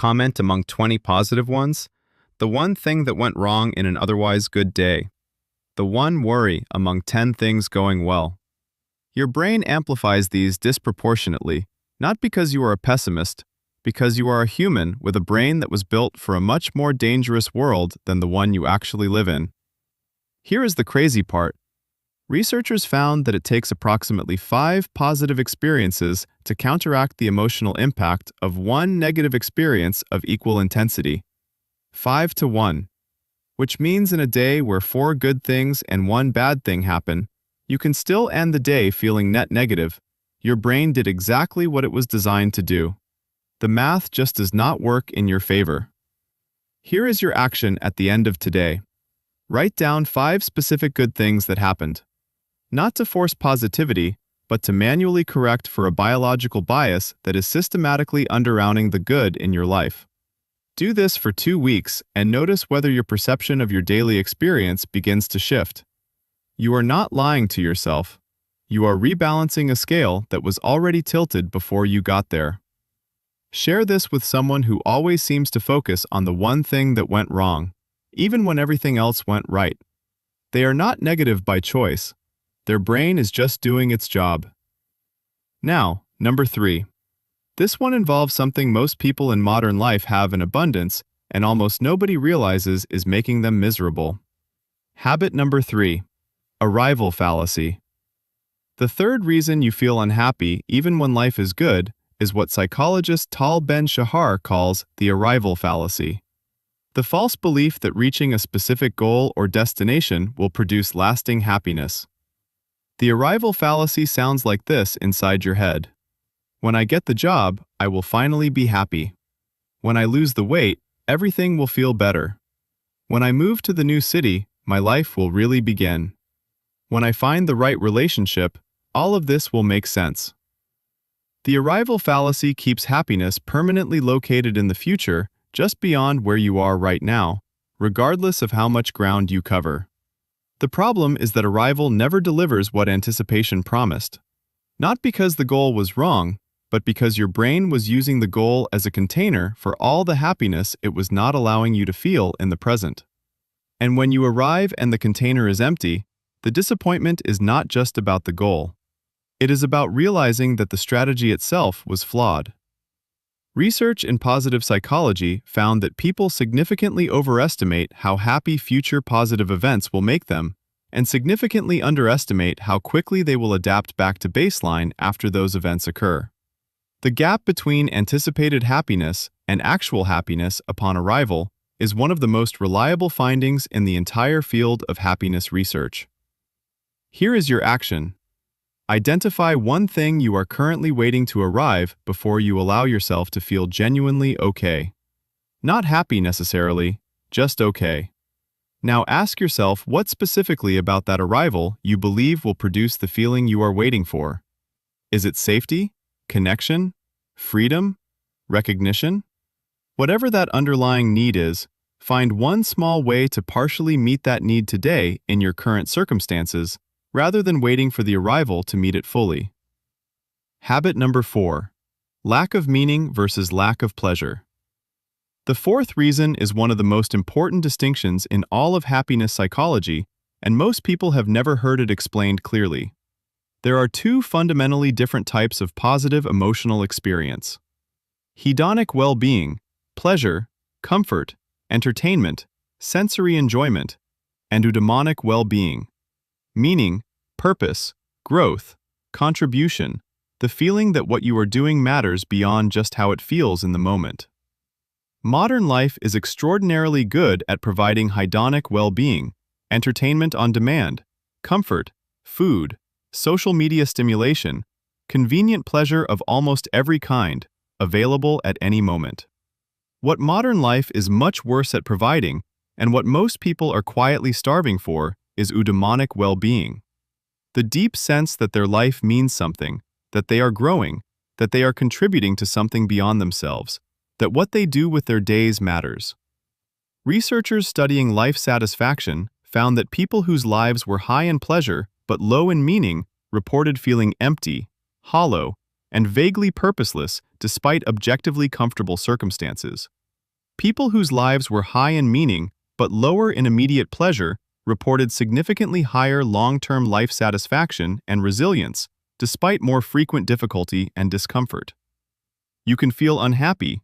comment among 20 positive ones, the one thing that went wrong in an otherwise good day, the one worry among 10 things going well. Your brain amplifies these disproportionately, not because you are a pessimist, because you are a human with a brain that was built for a much more dangerous world than the one you actually live in. Here is the crazy part. Researchers found that it takes approximately 5 positive experiences to counteract the emotional impact of one negative experience of equal intensity. 5 to 1. Which means in a day where 4 good things and 1 bad thing happen, you can still end the day feeling net negative. Your brain did exactly what it was designed to do. The math just does not work in your favor. Here is your action at the end of today. Write down 5 specific good things that happened. Not to force positivity, but to manually correct for a biological bias that is systematically undercounting the good in your life. Do this for 2 weeks and notice whether your perception of your daily experience begins to shift. You are not lying to yourself. You are rebalancing a scale that was already tilted before you got there. Share this with someone who always seems to focus on the one thing that went wrong, even when everything else went right. They are not negative by choice. Their brain is just doing its job. Now, number 3. This one involves something most people in modern life have in abundance and almost nobody realizes is making them miserable. Habit number 3. Arrival fallacy. The third reason you feel unhappy even when life is good is what psychologist Tal Ben-Shahar calls the arrival fallacy. The false belief that reaching a specific goal or destination will produce lasting happiness. The arrival fallacy sounds like this inside your head. When I get the job, I will finally be happy. When I lose the weight, everything will feel better. When I move to the new city, my life will really begin. When I find the right relationship, all of this will make sense. The arrival fallacy keeps happiness permanently located in the future, just beyond where you are right now, regardless of how much ground you cover. The problem is that arrival never delivers what anticipation promised. Not because the goal was wrong, but because your brain was using the goal as a container for all the happiness it was not allowing you to feel in the present. And when you arrive and the container is empty, the disappointment is not just about the goal. It is about realizing that the strategy itself was flawed. Research in positive psychology found that people significantly overestimate how happy future positive events will make them, and significantly underestimate how quickly they will adapt back to baseline after those events occur. The gap between anticipated happiness and actual happiness upon arrival is one of the most reliable findings in the entire field of happiness research. Here is your action. Identify one thing you are currently waiting to arrive before you allow yourself to feel genuinely okay. Not happy necessarily, just okay. Now ask yourself what specifically about that arrival you believe will produce the feeling you are waiting for. Is it safety, connection, freedom, recognition? Whatever that underlying need is, find one small way to partially meet that need today in your current circumstances, rather than waiting for the arrival to meet it fully. Habit number 4. Lack of meaning versus lack of pleasure. The fourth reason is one of the most important distinctions in all of happiness psychology, and most people have never heard it explained clearly. There are 2 fundamentally different types of positive emotional experience. Hedonic well-being, pleasure, comfort, entertainment, sensory enjoyment, and eudaimonic well-being, meaning, purpose, growth, contribution, the feeling that what you are doing matters beyond just how it feels in the moment. Modern life is extraordinarily good at providing hedonic well-being, entertainment on demand, comfort, food, social media stimulation, convenient pleasure of almost every kind, available at any moment. What modern life is much worse at providing, and what most people are quietly starving for, is eudaimonic well-being. The deep sense that their life means something, that they are growing, that they are contributing to something beyond themselves, that what they do with their days matters. Researchers studying life satisfaction found that people whose lives were high in pleasure but low in meaning reported feeling empty, hollow, and vaguely purposeless despite objectively comfortable circumstances. People whose lives were high in meaning but lower in immediate pleasure reported significantly higher long-term life satisfaction and resilience despite more frequent difficulty and discomfort. You can feel unhappy